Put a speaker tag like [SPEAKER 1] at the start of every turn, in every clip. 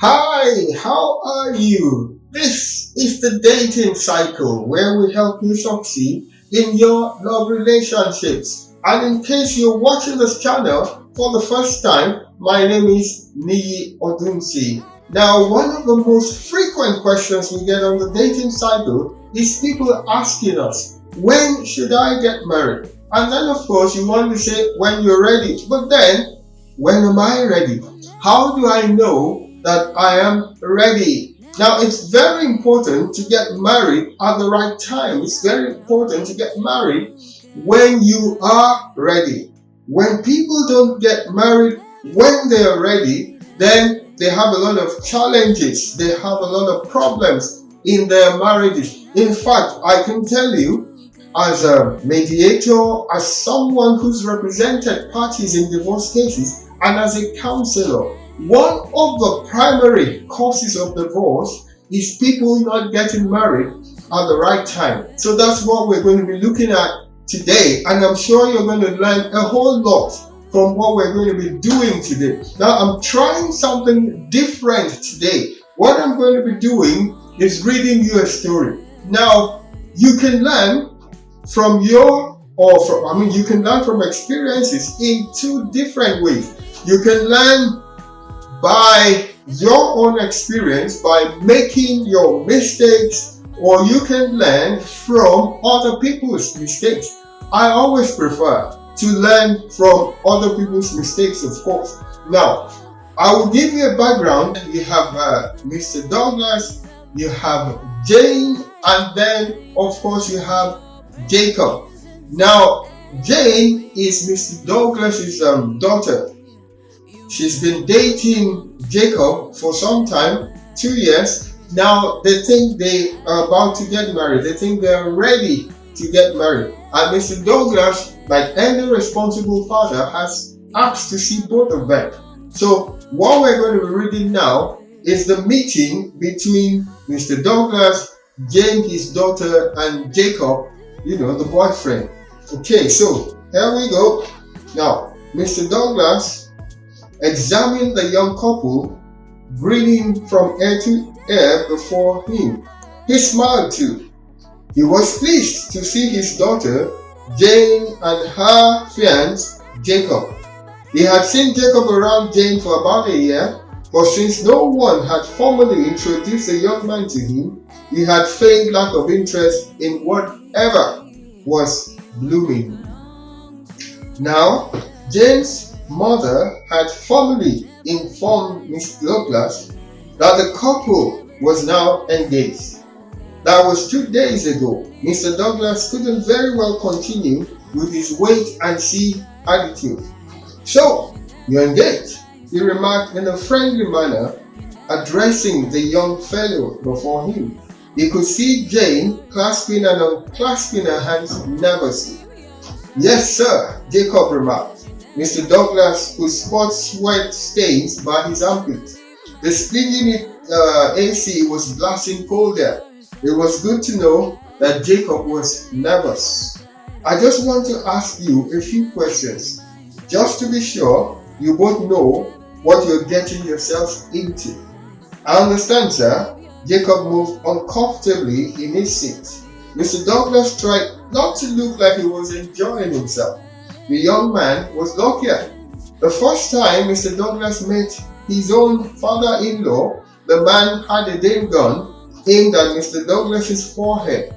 [SPEAKER 1] Hi, how are you? This is the dating cycle where we help you succeed in your love relationships. And in case you're watching this channel for the first time, my name is Niyi Odunsi. Now, one of the most frequent questions we get on the dating cycle is people asking us, when should I get married? And then, of course, you want to say when you're ready. But then, when am I ready? How do I know that I am ready? Now, it's very important to get married at the right time. It's very important to get married when you are ready. When people don't get married when they are ready, then they have a lot of challenges. They have a lot of problems in their marriages. In fact, I can tell you, as a mediator, as someone who's represented parties in divorce cases, and as a counselor, one of the primary causes of divorce is people not getting married at the right time. So that's what we're going to be looking at today, and I'm sure you're going to learn a whole lot from what we're going to be doing today. Now, I'm trying something different today. What I'm going to be doing is reading you a story. Now, you can learn from you can learn from experiences in two different ways. You can learn by your own experience, by making your mistakes, or you can learn from other people's mistakes. I always prefer to learn from other people's mistakes, of course. Now, I will give you a background. You have Mr. Douglas, you have Jane, and then, of course, you have Jacob. Now, Jane is Mr. Douglas's daughter. She's been dating Jacob for some time, 2 years. Now they think they are about to get married. They think they are ready to get married. And Mr. Douglas, like any responsible father, has asked to see both of them. So what we're going to be reading now is the meeting between Mr. Douglas, Jane, his daughter, and Jacob, the boyfriend. Okay, so here we go. Now, Mr. Douglas examined the young couple, grinning from ear to ear before him. He smiled too. He was pleased to see his daughter, Jane, and her fiancé, Jacob. He had seen Jacob around Jane for about a year, but since no one had formally introduced the young man to him, he had feigned lack of interest in whatever was blooming. Now, Jane's mother had formally informed Mr. Douglas that the couple was now engaged. That was 2 days ago. Mr. Douglas couldn't very well continue with his wait and see attitude. So, you're engaged, he remarked in a friendly manner, addressing the young fellow before him. He could see Jane clasping and unclasping her hands nervously. Yes, sir, Jacob remarked. Mr. Douglas could spot sweat stains by his armpits. The spin unit AC was blasting cold air. It was good to know that Jacob was nervous. I just want to ask you a few questions, just to be sure you both know what you're getting yourselves into. I understand, sir. Jacob moved uncomfortably in his seat. Mr. Douglas tried not to look like he was enjoying himself. The young man was luckier. The first time Mr. Douglas met his own father-in-law, the man had a day gun aimed at Mr. Douglas's forehead.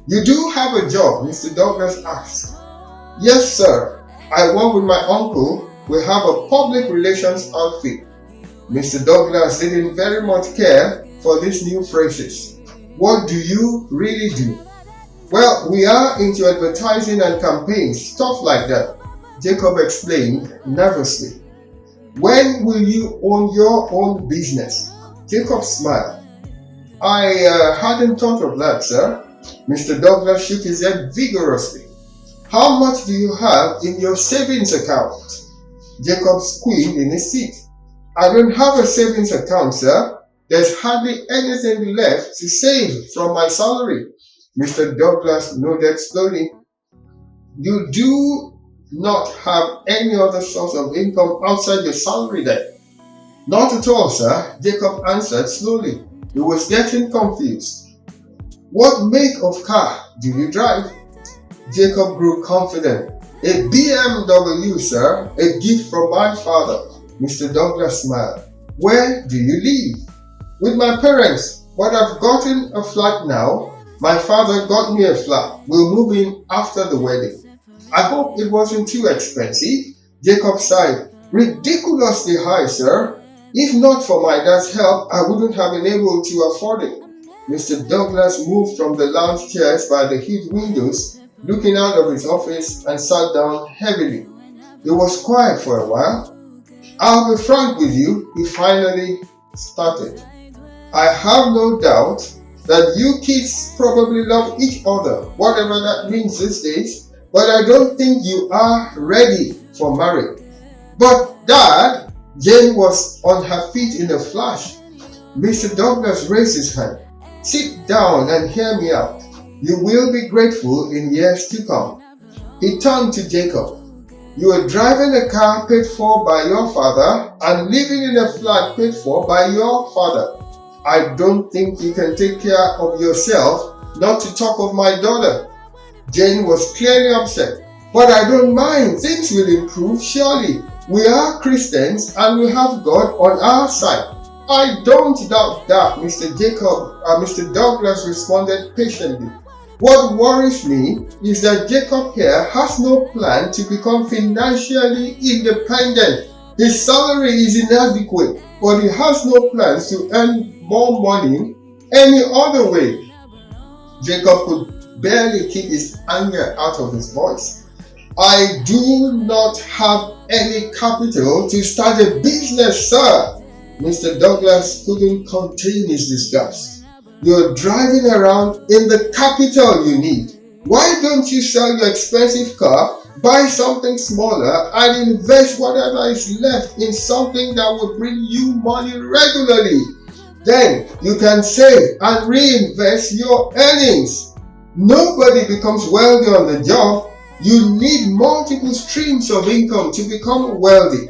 [SPEAKER 1] You do have a job? Mr. Douglas asked. Yes, sir. I work with my uncle. We have a public relations outfit. Mr. Douglas didn't very much care for these new phrases. What do you really do? Well, we are into advertising and campaigns, stuff like that, Jacob explained nervously. When will you own your own business? Jacob smiled. I hadn't thought of that, sir. Mr. Douglas shook his head vigorously. How much do you have in your savings account? Jacob squealed in his seat. I don't have a savings account, sir. There's hardly anything left to save from my salary. Mr. Douglas nodded slowly. You do not have any other source of income outside your salary then? Not at all, sir, Jacob answered slowly. He was getting confused. What make of car do you drive? Jacob grew confident. A BMW, sir, a gift from my father. Mr. Douglas smiled. Where do you live? With my parents, but I've gotten a flat now. My father got me a flat. We'll move in after the wedding. I hope it wasn't too expensive. Jacob sighed. Ridiculously high, sir. If not for my dad's help, I wouldn't have been able to afford it. Mr. Douglas moved from the lounge chairs by the heat windows, looking out of his office, and sat down heavily. It was quiet for a while. I'll be frank with you, he finally started. I have no doubt that you kids probably love each other, whatever that means these days, but I don't think you are ready for marriage. But Dad, Jane was on her feet in a flash. Mr. Douglas raised his hand. Sit down and hear me out. You will be grateful in years to come. He turned to Jacob. You are driving a car paid for by your father and living in a flat paid for by your father. I don't think you can take care of yourself, not to talk of my daughter. Jane was clearly upset. But I don't mind. Things will improve, surely. We are Christians and we have God on our side. I don't doubt that, Mr. Douglas responded patiently. What worries me is that Jacob here has no plan to become financially independent. His salary is inadequate, but he has no plans to earn more money any other way. Jacob could barely keep his anger out of his voice. I do not have any capital to start a business, sir. Mr. Douglas couldn't contain his disgust. You're driving around in the capital you need. Why don't you sell your expensive car, buy something smaller, and invest whatever is left in something that will bring you money regularly? Then you can save and reinvest your earnings. Nobody becomes wealthy on the job. You need multiple streams of income to become wealthy.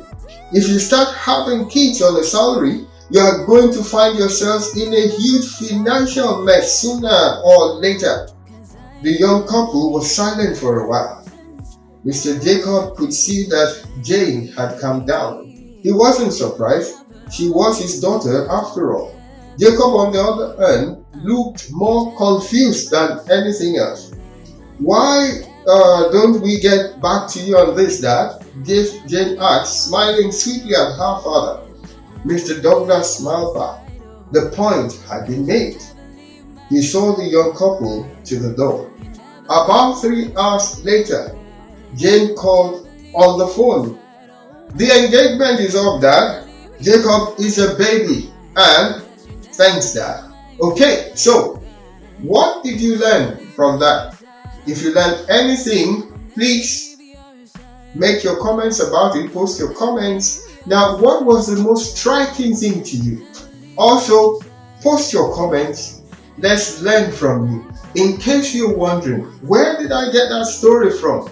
[SPEAKER 1] If you start having kids on a salary, you are going to find yourselves in a huge financial mess sooner or later. The young couple was silent for a while. Mr. Jacob could see that Jane had calmed down. He wasn't surprised. She was his daughter after all. Jacob, on the other hand, looked more confused than anything else. Why don't we get back to you on this, Dad? Jane asked, smiling sweetly at her father. Mr. Douglas smiled back. The point had been made. He saw the young couple to the door. About 3 hours later, Jane called on the phone. The engagement is up, Dad. Jacob is a baby. And thanks, Dad. Okay, so what did you learn from that? If you learned anything, please make your comments about it. Post your comments. Now, what was the most striking thing to you? Also, post your comments. Let's learn from you. In case you're wondering, where did I get that story from?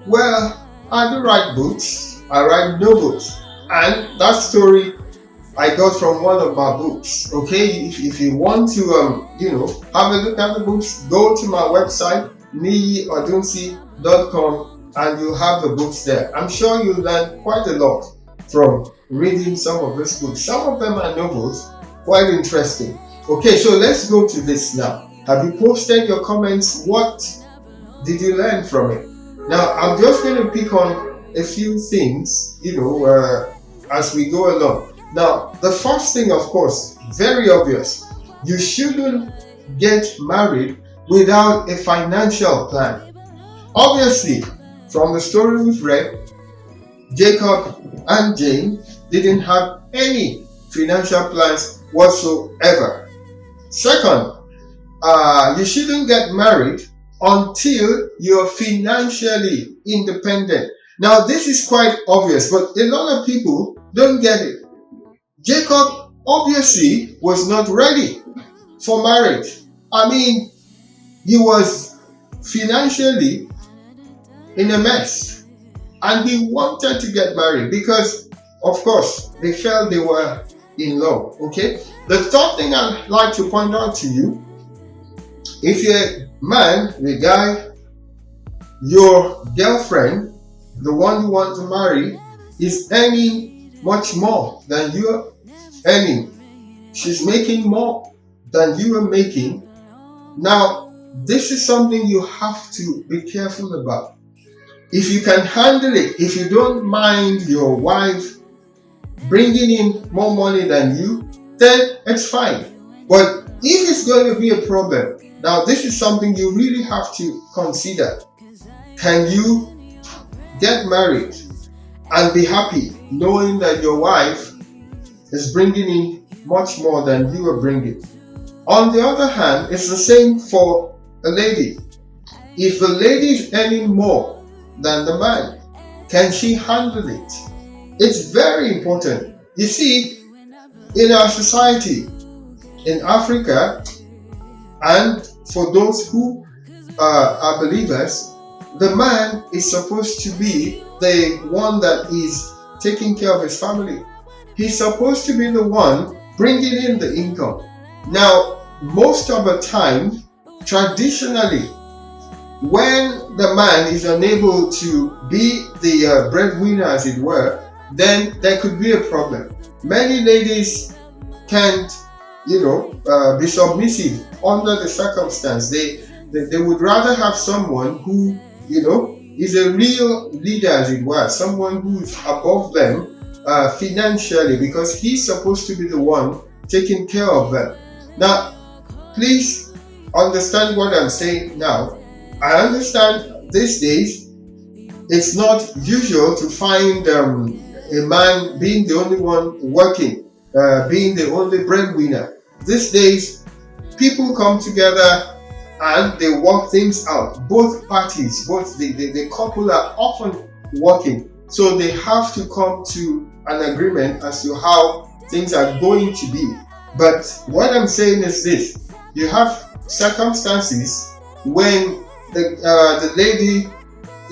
[SPEAKER 1] Well, I do write books. I write novels. And that story I got from one of my books. Okay, if you want to, have a look at the books, go to my website, NiyiOdunsi.com, and you'll have the books there. I'm sure you'll learn quite a lot from reading some of these books. Some of them are novels, quite interesting. Okay, so let's go to this now. Have you posted your comments? What did you learn from it? Now, I'm just going to pick on a few things, as we go along. Now, the first thing, of course, very obvious. You shouldn't get married without a financial plan. Obviously, from the story we've read, Jacob and Jane didn't have any financial plans whatsoever. Second, you shouldn't get married until you're financially independent. Now, this is quite obvious, but a lot of people don't get it. Jacob obviously was not ready for marriage. I mean, he was financially in a mess and he wanted to get married because, of course, they felt they were in love. Okay. The third thing I'd like to point out to you, if you're a man, a guy, your girlfriend, the one you want to marry, is earning much more than you're earning. She's making more than you are making. Now, this is something you have to be careful about. If you can handle it, if you don't mind your wife bringing in more money than you, then it's fine. But if it's going to be a problem, now this is something you really have to consider. Can you get married and be happy knowing that your wife is bringing in much more than you are bringing? On the other hand, it's the same for a lady. If the lady is earning more than the man, can she handle it? It's very important. You see, in our society, in Africa, and for those who are believers, the man is supposed to be the one that is taking care of his family. He's supposed to be the one bringing in the income. Now, most of the time, traditionally, when the man is unable to be the breadwinner, as it were, then there could be a problem. Many ladies can't, be submissive under the circumstance. They would rather have someone who, is a real leader, as it were, someone who's above them financially, because he's supposed to be the one taking care of them. Now, please understand what I'm saying now. I understand these days it's not usual to find a man being the only one working, being the only breadwinner. These days, people come together and they work things out. Both parties, both the couple are often working, so they have to come to an agreement as to how things are going to be. But what I'm saying is this: you have circumstances when the lady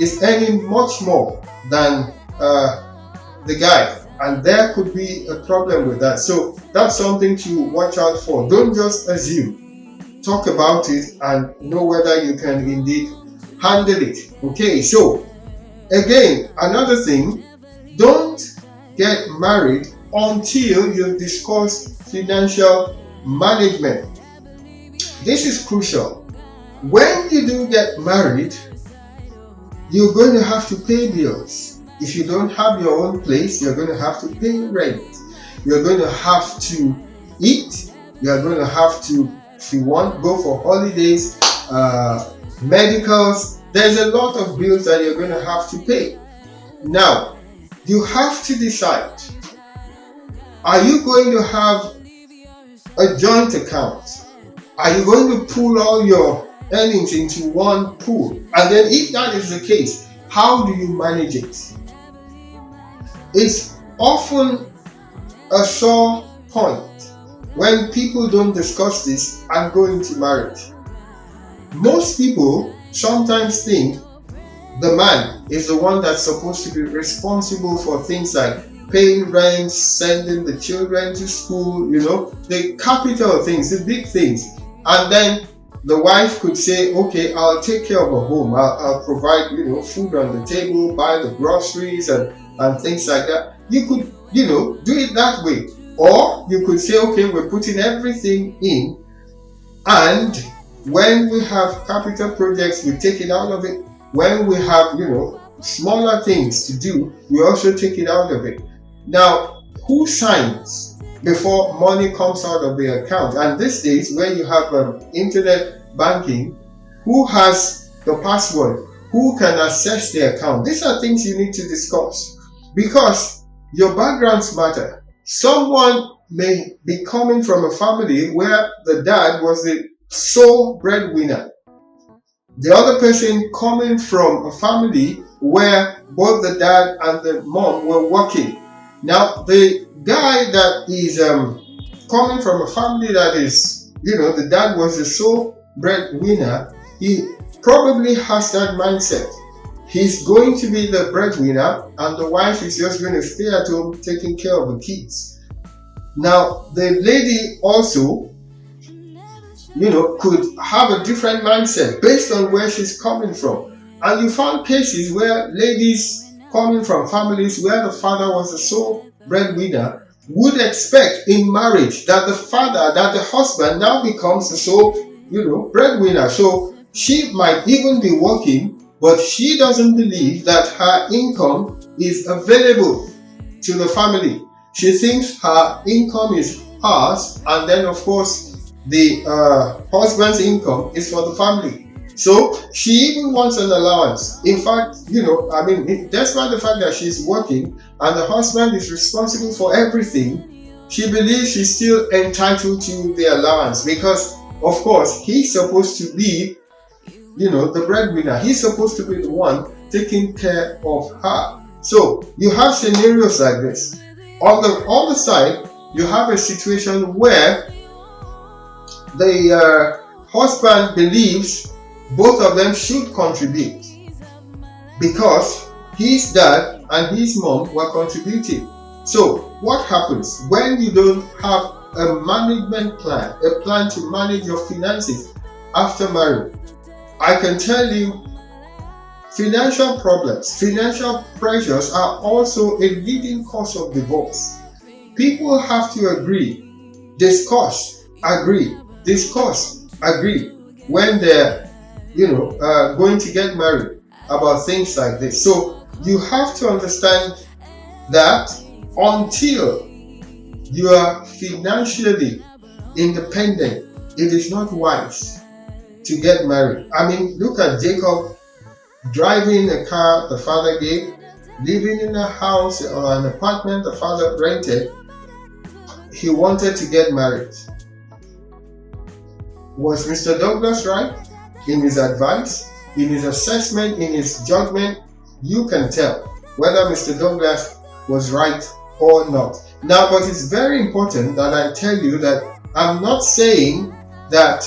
[SPEAKER 1] is earning much more than the guy, and there could be a problem with that. So that's something to watch out for. Don't just assume. Talk about it and know whether you can indeed handle it. Okay, so again, another thing, don't get married until you've discussed financial management. This is crucial. When you do get married, you're going to have to pay bills. If you don't have your own place, you're going to have to pay rent. You're going to have to eat. You're going to have to, if you want, go for holidays, medicals. There's a lot of bills that you're going to have to pay. Now, you have to decide, are you going to have a joint account? Are you going to pool all your earnings into one pool? And then if that is the case, how do you manage it? It's often a sore point when people don't discuss this and go into marriage. Most people sometimes think the man is the one that's supposed to be responsible for things like paying rent, sending the children to school, the capital things, the big things. And then the wife could say, okay, I'll take care of a home. I'll provide, food on the table, buy the groceries and things like that. You could, do it that way. Or you could say, okay, we're putting everything in, and when we have capital projects, we take it out of it. When we have, smaller things to do, we also take it out of it. Now, who signs before money comes out of the account? And these days, when you have internet banking, who has the password? Who can access the account? These are things you need to discuss, because your backgrounds matter. Someone may be coming from a family where the dad was the sole breadwinner. The other person coming from a family where both the dad and the mom were working. Now, the guy that is coming from a family that is, the dad was the sole breadwinner, he probably has that mindset. He's going to be the breadwinner, and the wife is just going to stay at home taking care of the kids. Now, the lady also, could have a different mindset based on where she's coming from. And you found cases where ladies coming from families where the father was the sole breadwinner would expect in marriage that the husband now becomes the sole, breadwinner. So she might even be working, but she doesn't believe that her income is available to the family. She thinks her income is hers, and then of course the husband's income is for the family. So she even wants an allowance. In fact, despite the fact that she's working and the husband is responsible for everything, she believes she's still entitled to the allowance because, of course, he's supposed to be, the breadwinner. He's supposed to be the one taking care of her. So you have scenarios like this. On the other side, you have a situation where the husband believes both of them should contribute because his dad and his mom were contributing. So what happens when you don't have a management plan, a plan to manage your finances after marriage? I can tell you, financial problems, financial pressures are also a leading cause of divorce. People have to agree, discuss, agree when they're going to get married about things like this. So you have to understand that until you are financially independent, it is not wise to get married. Look at Jacob driving a car the father gave, living in a house or an apartment the father rented. He wanted to get married. Was Mr. Douglas right in his advice, in his assessment, in his judgment? You can tell whether Mr. Douglas was right or not. Now, but it's very important that I tell you that I'm not saying that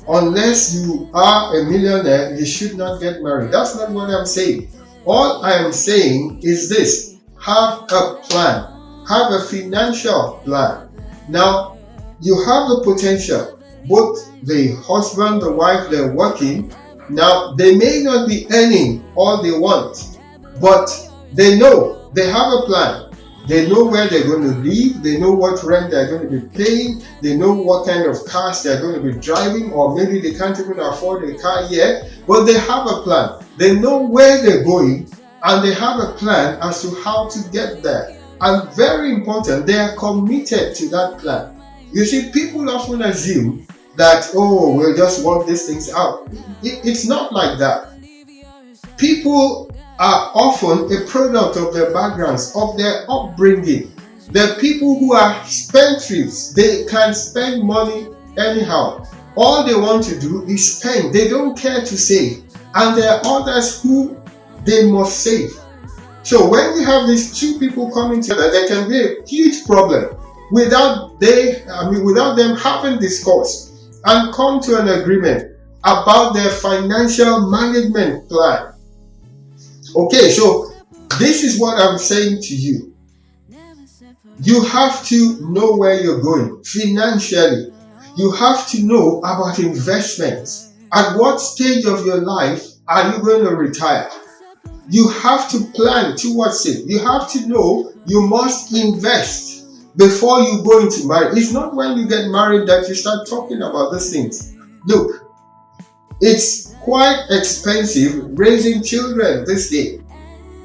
[SPEAKER 1] unless you are a millionaire, you should not get married. That's not what I'm saying. All I am saying is this: have a plan, have a financial plan. Now, you have the potential. Both the husband, the wife, they're working. Now, they may not be earning all they want, but they know, they have a plan. They know where they're going to live. They know what rent they're going to be paying. They know what kind of cars they're going to be driving, or maybe they can't even afford a car yet, but they have a plan. They know where they're going, and they have a plan as to how to get there. And very important, they are committed to that plan. You see, people often assume that, we'll just work these things out. It's not like that. People are often a product of their backgrounds, of their upbringing. They're people who are spendthrifts. They can spend money anyhow. All they want to do is spend. They don't care to save. And there are others who they must save. So when you have these two people coming together, there can be a huge problem without them having discourse and come to an agreement about their financial management plan. Okay, so this is what I'm saying to you. You have to know where you're going financially. You have to know about investments. At what stage of your life are you going to retire? You have to plan towards it. You have to know you must invest before you go into marriage. It's not when you get married that you start talking about these things. Look, it's quite expensive raising children this day.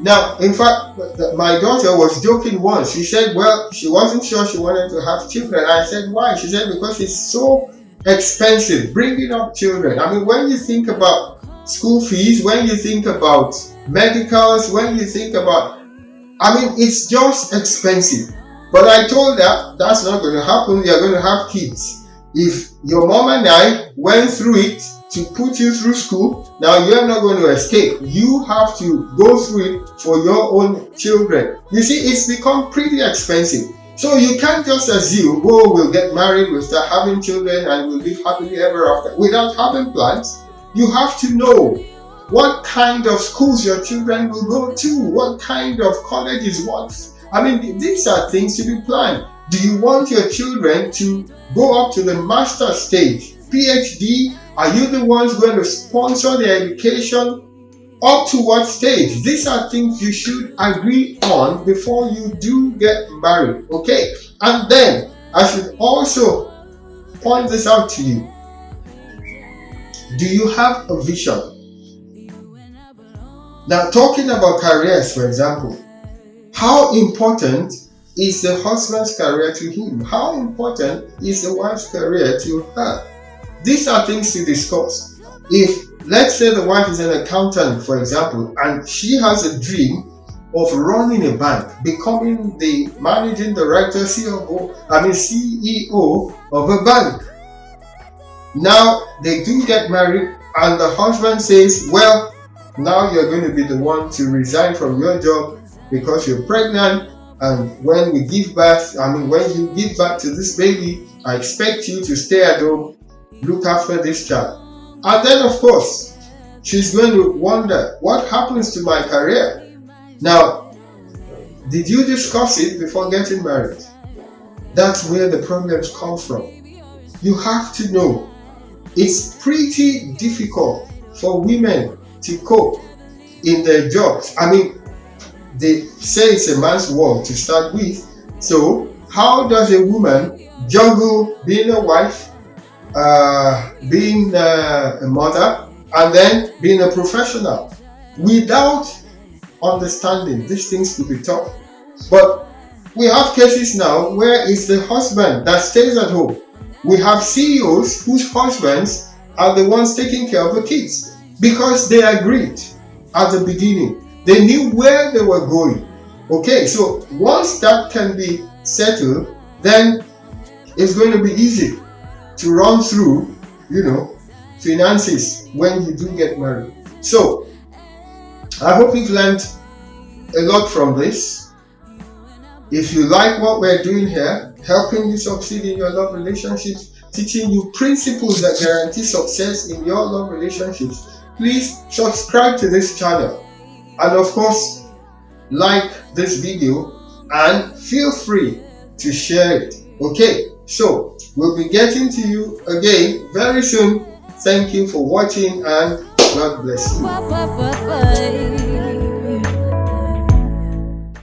[SPEAKER 1] Now, in fact, my daughter was joking once. She said, well, she wasn't sure she wanted to have children. I said, why? She said, because it's so expensive bringing up children. When you think about school fees, when you think about medicals, when you think about, it's just expensive. But I told her that's not going to happen. You're going to have kids. If your mom and I went through it to put you through school, now you're not going to escape. You have to go through it for your own children. You see, it's become pretty expensive. So you can't just assume, we'll get married, we'll start having children, and we'll live happily ever after without having plans. You have to know what kind of schools your children will go to, what kind of colleges, these are things to be planned. Do you want your children to go up to the master stage, PhD? Are you the ones going to sponsor their education? Up to what stage? These are things you should agree on before you do get married. Okay? And then I should also point this out to you. Do you have a vision? Now, talking about careers, for example, how important is the husband's career to him? How important is the wife's career to her? These are things to discuss. If, let's say, the wife is an accountant, for example, and she has a dream of running a bank, becoming the managing director, CEO of a bank. Now they do get married, and the husband says, well, now you're going to be the one to resign from your job because you're pregnant, and when you give birth to this baby, I expect you to stay at home, look after this child. And then, of course, she's going to wonder, what happens to my career? Now, did you discuss it before getting married? That's where the problems come from. You have to know, it's pretty difficult for women to cope in their jobs. They say it's a man's world to start with. So, how does a woman juggle being a wife, being a mother, and then being a professional? Without understanding, these things could be tough. But we have cases now where it's the husband that stays at home. We have CEOs whose husbands are the ones taking care of the kids because they agreed at the beginning. They knew where they were going. Okay, so once that can be settled, then it's going to be easy to run through, finances when you do get married. So, I hope you've learned a lot from this. If you like what we're doing here, helping you succeed in your love relationships, teaching you principles that guarantee success in your love relationships, please subscribe to this channel. And of course, like this video and feel free to share it. Okay, so we'll be getting to you again very soon. Thank you for watching and God bless you.